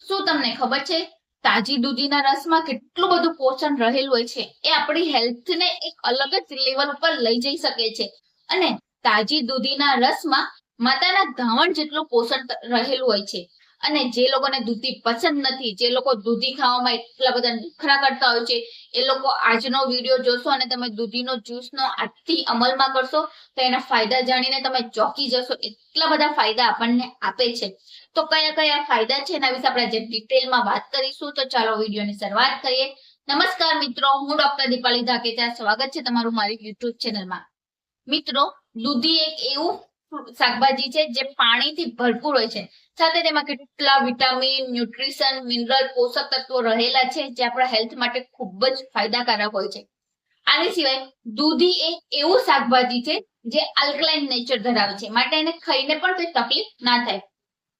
શું તમને ખબર છે તાજી દૂધીના રસમાં કેટલું બધું પોષણ રહેલું હોય છે? એ આપણી હેલ્થને એક અલગ જ લેવલ ઉપર લઈ જઈ શકે છે. અને તાજી દૂધીના રસમાં માતાના ધાવણ જેટલું પોષણ રહેલું હોય છે. અને જે લોકોને દૂધી પસંદ નથી, જે લોકો દૂધી ખાવામાં એટલા બધા નખરા કરતા હોય છે, એ લોકો આજનો વિડીયો જોશો અને તમે દૂધીનો જ્યુસનો આજથી અમલમાં કરશો તો એના ફાયદા જાણીને તમે ચોંકી જશો. એટલા બધા ફાયદા આપણને આપે છે. તો કયા કયા ફાયદા છે એના વિશે આપણે જે ડિટેલમાં વાત કરીશું. તો ચાલો વિડીયોની શરૂઆત કરીએ. નમસ્કાર મિત્રો, હું ડોક્ટર દીપાલી ધાકેચા. સ્વાગત છે તમારું મારી યુટ્યુબ ચેનલમાં. મિત્રો, દૂધી એક એવું શાકભાજી છે જે પાણીથી ભરપૂર હોય છે. સાથે તેમાં કેટલા વિટામિન, ન્યુટ્રિશન, મિનરલ, પોષક તત્વો રહેલા છે જે આપણા હેલ્થ માટે ખૂબ જ ફાયદાકારક હોય છે. આની સિવાય દૂધી એક એવું શાકભાજી છે જે આલ્કલાઇન નેચર ધરાવે છે, માટે એને ખાઈને પણ કોઈ તકલીફ ના થાય.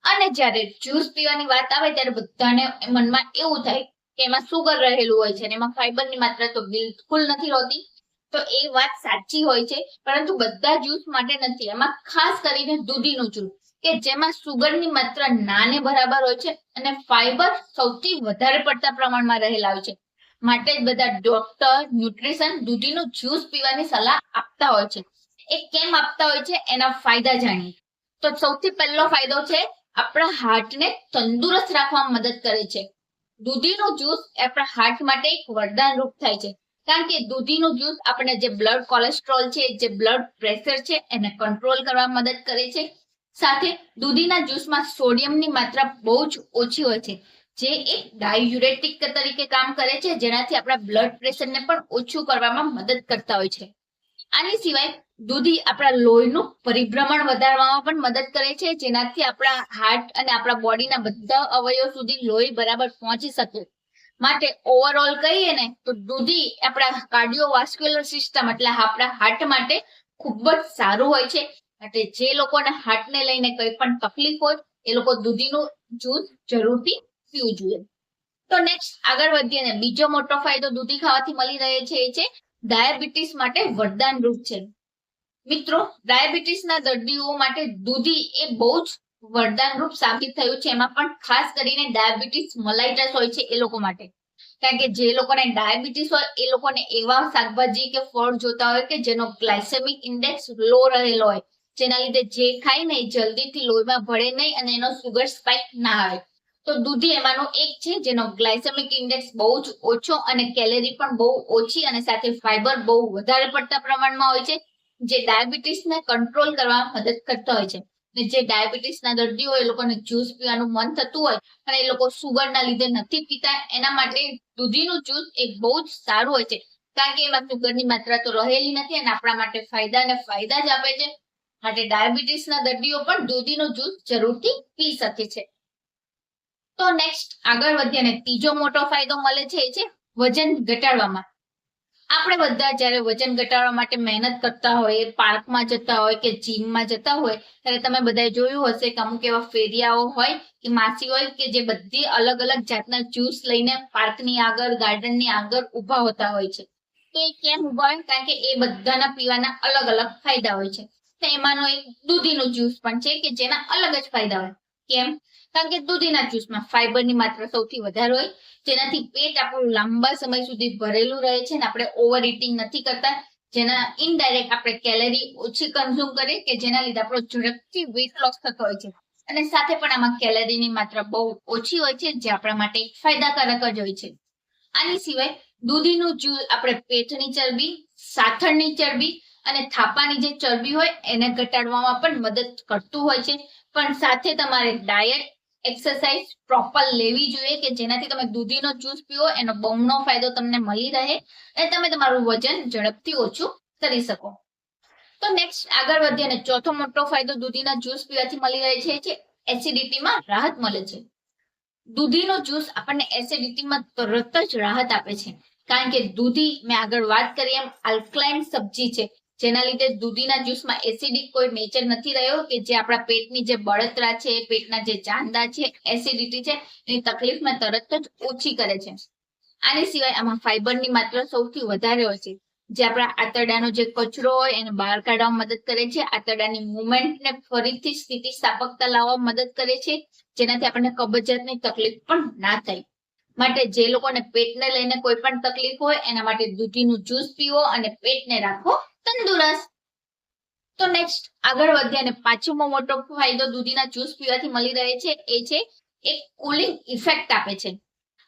અને જ્યારે જ્યુસ પીવાની વાત આવે ત્યારે બધાને મનમાં એવું થાય કે એમાં સુગર રહેલું હોય છે અને એમાં ફાઈબરની માત્રા તો બિલકુલ નથી હોતી. તો એ વાત સાચી હોય છે, પરંતુ બધા જ્યુસ માટે નથી. એમાં ખાસ કરીને દૂધીનું જ્યુસ કે જેમાં સુગરની માત્રા નાને બરાબર હોય છે અને ફાઈબર સૌથી વધારે પડતા પ્રમાણમાં રહેલા હોય છે. માટે જ બધા ડોક્ટર, ન્યુટ્રિશન દૂધીનું જ્યુસ પીવાની સલાહ આપતા હોય છે. એ કેમ આપતા હોય છે એના ફાયદા જાણીએ. તો સૌથી પહેલો ફાયદો છે આપણા હાર્ટને તંદુરસ્ત રાખવામાં મદદ કરે છે. દૂધીનું જ્યુસ આપણા હાર્ટ માટે એક વરદાન રૂપ થાય છે, કારણ કે દૂધીનું જ્યુસ આપણે જે બ્લડ કોલેસ્ટ્રોલ છે, જે બ્લડ પ્રેશર છે એને કંટ્રોલ કરવામાં મદદ કરે છે. સાથે દૂધીના જ્યુસમાં સોડિયમની માત્રા બહુ જ ઓછી હોય છે, જે એક ડાયુરેટિક તરીકે કામ કરે છે, જેનાથી આપણા બ્લડ પ્રેશરને પણ ઓછું કરવામાં મદદ કરતા હોય છે. આની સિવાય દૂધી આપણા લોહીનું પરિભ્રમણ વધારવામાં પણ મદદ કરે છે, જેનાથી આપણા હાર્ટ અને આપણા બોડીના બધા અવયવ સુધી લોહી બરાબર પહોંચી શકે. માટે ઓવરઓલ કહીએ ને તો દૂધી આપણા કાર્ડિયોવાસ્ક્યુલર સિસ્ટમ એટલે આપણા હાર્ટ માટે ખૂબ જ સારું હોય છે. માટે જે લોકોને હાર્ટને લઈને કંઈ પણ તકલીફ હોય એ લોકો દૂધીનું જ્યુસ જરૂરથી પીવું જોઈએ. તો નેક્સ્ટ આગળ વધીએ ને બીજો મોટો ફાયદો દૂધી ખાવાથી મળી રહે છે એ છે ડાયાબિટીસ માટે વરદાન રૂપ છે. મિત્રો, ડાયાબિટીસના દર્દીઓ માટે દૂધી એ બહુ જ વરદાન રૂપ સાબિત થયું છે. એમાં પણ ખાસ કરીને ડાયાબિટીસ મલાઇટસ હોય છે એ લોકો માટે. કારણ કે જે લોકોને ડાયાબિટીસ હોય એ લોકોને એવા શાકભાજી કે ફળ જોતા હોય કે જેનો ગ્લાયસેમિક ઇન્ડેક્સ લો રહેલો હોય, જેના લીધે જે ખાય ને જલ્દીથી લોહીમાં ભળે નહીં અને એનો સુગર સ્પાઇક ના આવે. તો દૂધી એમાંનો એક છે જેનો ગ્લાયસેમિક ઇન્ડેક્સ બહુ જ ઓછો અને કેલેરી પણ બહુ ઓછી અને સાથે ફાઈબર બહુ વધારે પડતા પ્રમાણમાં હોય છે, જે ડાયાબિટીસને કંટ્રોલ કરવામાં મદદ કરતા હોય છે. જે ડાયાબિટીસના દર્દીઓ એ લોકોને જ્યુસ પીવાનું મન થતું હોય અને એ લોકો સુગરના લીધે નથી પીતા, એના માટે દૂધીનું જ્યુસ એક બહુ જ સારું હોય છે, કારણ કે એમાં સુગરની માત્રા તો રહેલી નથી અને આપણા માટે ફાયદા જ આપે છે. માટે ડાયાબિટીસના દર્દીઓ પણ દૂધીનું જ્યુસ જરૂરથી પી શકે છે. તો નેક્સ્ટ આગળ વધીએ અને ત્રીજો મોટો ફાયદો મળે છે એ છે વજન ઘટાડવામાં. આપણે બધા જ્યારે વજન ઘટાડવા માટે મહેનત કરતા હોય, પાર્કમાં જતા હોય કે જીમમાં જતા હોય, ત્યારે તમે બધાએ જોયું હશે કે અમુક એવા ફેરિયાઓ હોય કે માસી હોય કે જે બધી અલગ અલગ જાતના જ્યુસ લઈને પાર્કની આગળ, ગાર્ડનની આગળ ઊભા હોતા હોય છે. તો એ કેમ ઊભા હોય? કારણ કે એ બધાના પીવાના અલગ અલગ ફાયદા હોય છે. તો એમાંનો એક દૂધીનું જ્યુસ પણ છે કે જેના અલગ જ ફાયદા હોય. કેમ? કારણ કે દૂધીના જ્યુસમાં ફાઈબરની માત્રા સૌથી વધારે હોય, જેનાથી પેટ આપણું લાંબા સમય સુધી ભરેલું રહે છે અને આપણે ઓવર ઇટિંગ નથી કરતા, જેના ઇનડાયરેક્ટ આપણે કેલરી ઓછી કન્ઝ્યુમ કરીએ કે જેના લીધે આપણો ઝડપથી વેઇટ લોસ થતો હોય છે. અને સાથે પણ આમાં કેલરીની માત્રા બહુ ઓછી હોય છે, જે આપણા માટે ફાયદાકારક જ હોય છે. આની સિવાય દૂધીનું જ્યુસ આપણે પેટની ચરબી, સાથળની ચરબી અને થાપાની જે ચરબી હોય એને ઘટાડવામાં પણ મદદ કરતું હોય છે. પણ સાથે તમારે ડાયટ, એક્સરસાઇઝ પ્રોપર લેવી જોઈએ કે જેનાથી તમે દૂધીનો જ્યુસ પીવો એનો બમણો ફાયદો તમને મળી રહે અને તમે તમારું વજન ઝડપથી ઓછું કરી શકો. તો નેક્સ્ટ આગળ વધીએ અને ચોથો મોટો ફાયદો દૂધીના જ્યુસ પીવાથી મળી રહે છે એસિડિટીમાં રાહત મળે છે. દૂધીનો જ્યુસ આપણને એસિડિટીમાં તરત જ રાહત આપે છે, કારણ કે દૂધી મેં આગળ વાત કરી એમ આલ્કલાઇન સબ્જી છે, જેના લીધે દૂધીના જ્યુસમાં એસિડિક કોઈ નેચર નથી રહ્યો કે જે આપણા પેટની જે બળતરા છે, પેટના જે ચાંદા છે, એસિડિટી છે, એની તકલીફમાં તરત જ ઓછી કરે છે. આની સિવાય આમાં ફાઈબરની માત્રા સૌથી વધારે હોય છે, જે આપણા આંતરડાનો જે કચરો હોય એને બહાર કાઢવામાં મદદ કરે છે, આંતરડાની મુવમેન્ટને ફરીથી સ્થિતિસ્થાપકતા લાવવામાં મદદ કરે છે, જેનાથી આપણને કબજિયાતની તકલીફ પણ ના થાય. માટે જે લોકોને પેટને લઈને કોઈ પણ તકલીફ હોય એના માટે દૂધીનું જ્યુસ પીવો અને પેટને રાખો તંદુરસ્ત. તો નેક્સ્ટ આગળ વધીએ અને પાંચમો મોટો ફાયદો દૂધીના જ્યુસ પીવાથી મળી રહે છે એ છે એક કુલિંગ ઇફેક્ટ આપે છે.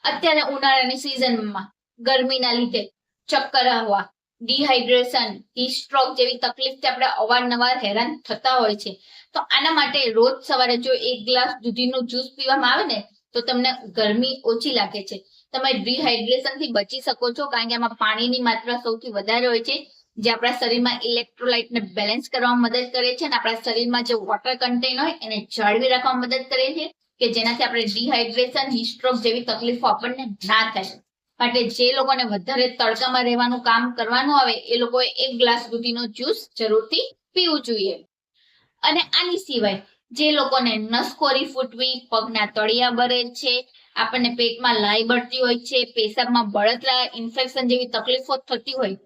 અત્યારે ઉનાળાની સિઝનમાં ગરમીના લીધે ચક્કર આવવા, ડિહાઇડ્રેશન, હીટ સ્ટ્રોક જેવી તકલીફથી આપણે અવારનવાર હેરાન થતા હોય છે. તો આના માટે રોજ સવારે જો એક ગ્લાસ દૂધીનું જ્યુસ પીવામાં આવે ને તો તમને ગરમી ઓછી લાગે છે. તમે ડિહાઇડ્રેશન થી બચી શકો છો, કારણ કે આમાં પાણીની માત્રા સૌથી વધારે હોય છે, જે આપણા શરીરમાં ઇલેક્ટ્રોલાઇટને બેલેન્સ કરવામાં મદદ કરે છે અને આપણા શરીરમાં જે વોટર કન્ટેન્ટ હોય એને જાળવી રાખવામાં મદદ કરે છે, કે જેનાથી આપણે ડિહાઇડ્રેશન, હીટ સ્ટ્રોક જેવી તકલીફો આપણને ના થાય. માટે જે લોકોને વધારે તડકામાં રહેવાનું કામ કરવાનું આવે એ લોકોએ એક ગ્લાસ દૂધીનો જ્યુસ જરૂરથી પીવું જોઈએ. અને આની સિવાય જે લોકોને નસકોરી ફૂટવી, પગના તળિયા બરે છે, આપણને પેટમાં લાઈ બળતી હોય છે, પેશાબમાં બળતરા, ઇન્ફેક્શન જેવી તકલીફો થતી હોય,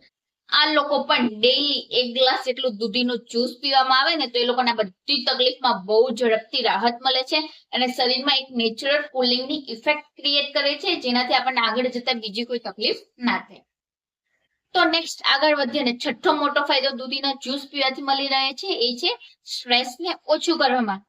આ લોકો પણ ડેઈલી એક ગ્લાસ જેટલું દૂધીનું જ્યુસ પીવામાં આવે ને તો એ લોકોને બધી તકલીફમાં બહુ ઝડપથી રાહત મળે છે અને શરીરમાં એક નેચરલ કુલિંગની ઇફેક્ટ ક્રિએટ કરે છે, જેનાથી આપણને આગળ જતા બીજી કોઈ તકલીફ ના થાય. તો નેક્સ્ટ આગળ વધીએ અને છઠ્ઠો મોટો ફાયદો દૂધીના જ્યુસ પીવાથી મળી રહે છે એ છે સ્ટ્રેસને ઓછું કરવામાં.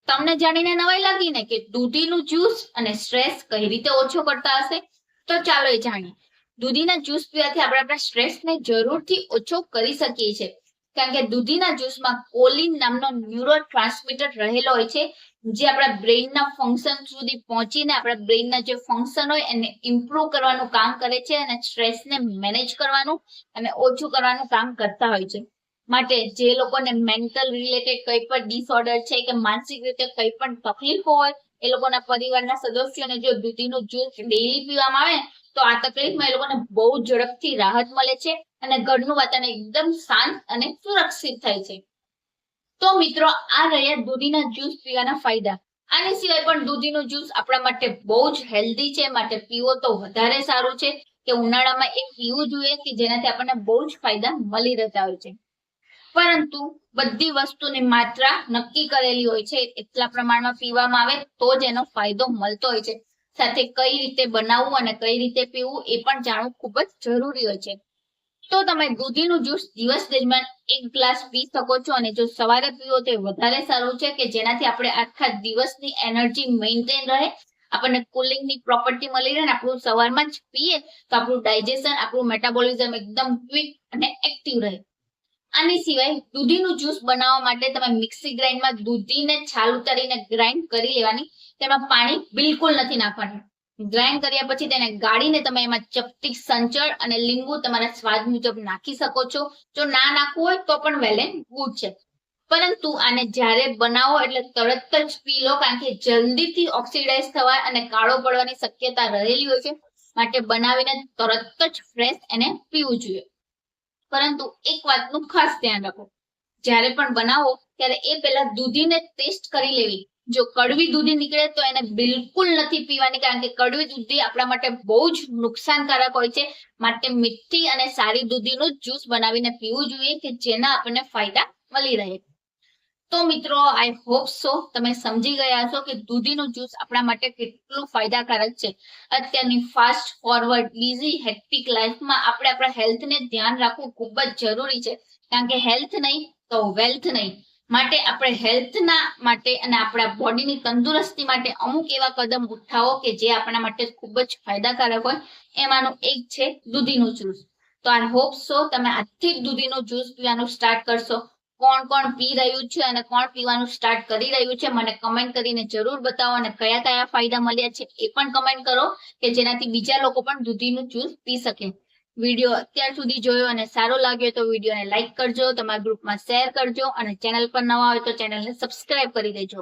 તમને જાણીને નવાઈ લાગી ને કે દૂધીનું જ્યુસ અને સ્ટ્રેસ કઈ રીતે ઓછો કરતા હશે? તો ચાલો એ જાણીએ. દૂધીના જ્યુસ પીવાથી આપણે આપણા સ્ટ્રેસને જરૂરથી ઓછો કરી શકીએ છીએ, કારણ કે દૂધીના જ્યુસમાં કોલિન નામનો ન્યુરો ટ્રાન્સમીટર રહેલો હોય છે, જે આપણા બ્રેઇનના ફંક્શન સુધી પહોંચીને આપણા બ્રેઇનના જે ફંક્શન હોય એને ઇમ્પ્રૂવ કરવાનું કામ કરે છે અને સ્ટ્રેસને મેનેજ કરવાનું અને ઓછું કરવાનું કામ કરતા હોય છે. માટે જે લોકોને મેન્ટલ રિલેટેડ કંઈ પણ ડિસઓર્ડર છે કે માનસિક રીતે કંઈ પણ તકલીફો હોય, એ લોકોના પરિવારના સદસ્યોને જો દૂધીનું જ્યુસ ડેઈલી પીવામાં આવે તો આ તકલીફમાં એ લોકોને બહુ ઝડપથી રાહત મળે છે અને ઘરનું વાતાવરણ એકદમ શાંત અને સુરક્ષિત થાય છે. તો મિત્રો આ રહ્યા દૂધીના જ્યુસ પીવાના ફાયદા. આની સિવાય પણ દૂધીનું જ્યુસ આપણા માટે બહુ જ હેલ્ધી છે, માટે પીવો તો વધારે સારું છે કે ઉનાળામાં એ પીવું જોઈએ કે જેનાથી આપણને બહુ જ ફાયદા મળી રહેતા હોય છે. પરંતુ બધી વસ્તુની માત્રા નક્કી કરેલી હોય છે, એટલા પ્રમાણમાં પીવામાં આવે તો જ એનો ફાયદો મળતો હોય છે. સાથે કઈ રીતે બનાવવું અને કઈ રીતે પીવું એ પણ જાણવું ખૂબ જ જરૂરી હોય છે. તો તમે દૂધીનું જ્યુસ દિવસ દરમિયાન એક ગ્લાસ પી શકો છો અને જો સવારે પીવો તો વધારે સારું છે, કે જેનાથી આપણે આખા દિવસની એનર્જી મેન્ટેન રહે, આપણને કુલિંગની પ્રોપર્ટી મળી રહે અને આપણું સવારમાં જ પીએ તો આપણું ડાયજેશન, આપણું મેટાબોલિઝમ એકદમ ક્વિક અને એક્ટિવ રહે. આની સિવાય દૂધીનું જ્યુસ બનાવવા માટે તમે મિક્સી ગ્રાઇન્ડમાં દૂધીને છાલ ઉતારીને ગ્રાઇન્ડ કરી લેવાની. તેમાં પાણી બિલકુલ નથી નાખવાનું. ગ્રાઇન્ડ કર્યા પછી તેને ગાળીને તમે એમાં ચપટી સંચળ અને લીંબુ તમારા સ્વાદ મુજબ નાખી શકો છો. જો ના નાખવું હોય તો પણ વેલ એન્ડ ગુડ છે, પરંતુ આને જ્યારે બનાવો એટલે તરત જ પી લો, કારણ કે જલ્દીથી ઓક્સિડાઇઝ થવા અને કાળો પડવાની શક્યતા રહેલી હોય છે. માટે બનાવીને તરત જ ફ્રેશ એને પીવું જોઈએ. પરંતુ એક વાતનું ખાસ ધ્યાન રાખો, જ્યારે પણ બનાવો ત્યારે એ પહેલા દૂધીને ટેસ્ટ કરી લેવી. જો કડવી દૂધી નીકળે તો એને બિલકુલ નથી પીવાની, કારણ કે કડવી દૂધી આપણા માટે બહુ જ નુકસાનકારક હોય છે. માટે મીઠી અને સારી દૂધીનું જ્યુસ બનાવીને પીવું જોઈએ કે જેના આપણને ફાયદા મળી રહે. તો મિત્રો આઈ હોપ સો તમે સમજી ગયા છો કે દૂધીનું જ્યુસ આપણા માટે કેટલું ફાયદાકારક છે. અત્યારની ફાસ્ટ ફોરવર્ડ બીઝી હેક્ટિક લાઈફમાં આપણે આપણા હેલ્થને ધ્યાન રાખવું ખૂબ જ જરૂરી છે, કારણ કે હેલ્થ નહીં તો વેલ્થ નહીં. માટે આપણે હેલ્થના માટે અને આપણા બોડીની તંદુરસ્તી માટે અમુક એવા કદમ ઉઠાવો કે જે આપણા માટે ખૂબ જ ફાયદાકારક હોય. એમાંનું એક છે દૂધીનું જ્યુસ. તો આઈ હોપ સો તમે આજથી જ દૂધીનું જ્યુસ પીવાનું સ્ટાર્ટ કરશો. કોણ કોણ પી રહ્યું છે અને કોણ પીવાનું સ્ટાર્ટ કરી રહ્યું છે મને કમેન્ટ કરીને જરૂર બતાવો, અને કયા કયા ફાયદા મળ્યા છે એ પણ કમેન્ટ કરો, કે જેનાથી બીજા લોકો પણ દૂધીનું જ્યુસ પી શકે. વિડીયો અત્યાર સુધી જોયો અને સારો લાગ્યો તો વિડીયોને લાઈક કરજો, તમારા ગ્રુપમાં શેર કરજો અને ચેનલ પર નવા હોય તો ચેનલને સબસ્ક્રાઇબ કરી દેજો.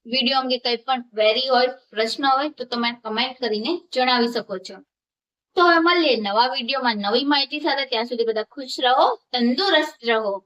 વિડીયો અંગે કંઈ પણ ક્વેરી હોય, પ્રશ્ન હોય તો તમે કમેન્ટ કરીને જણાવી શકો છો. તો હવે મળીએ નવા વિડીયોમાં નવી માહિતી સાથે. ત્યાં સુધી બધા ખુશ રહો, તંદુરસ્ત રહો.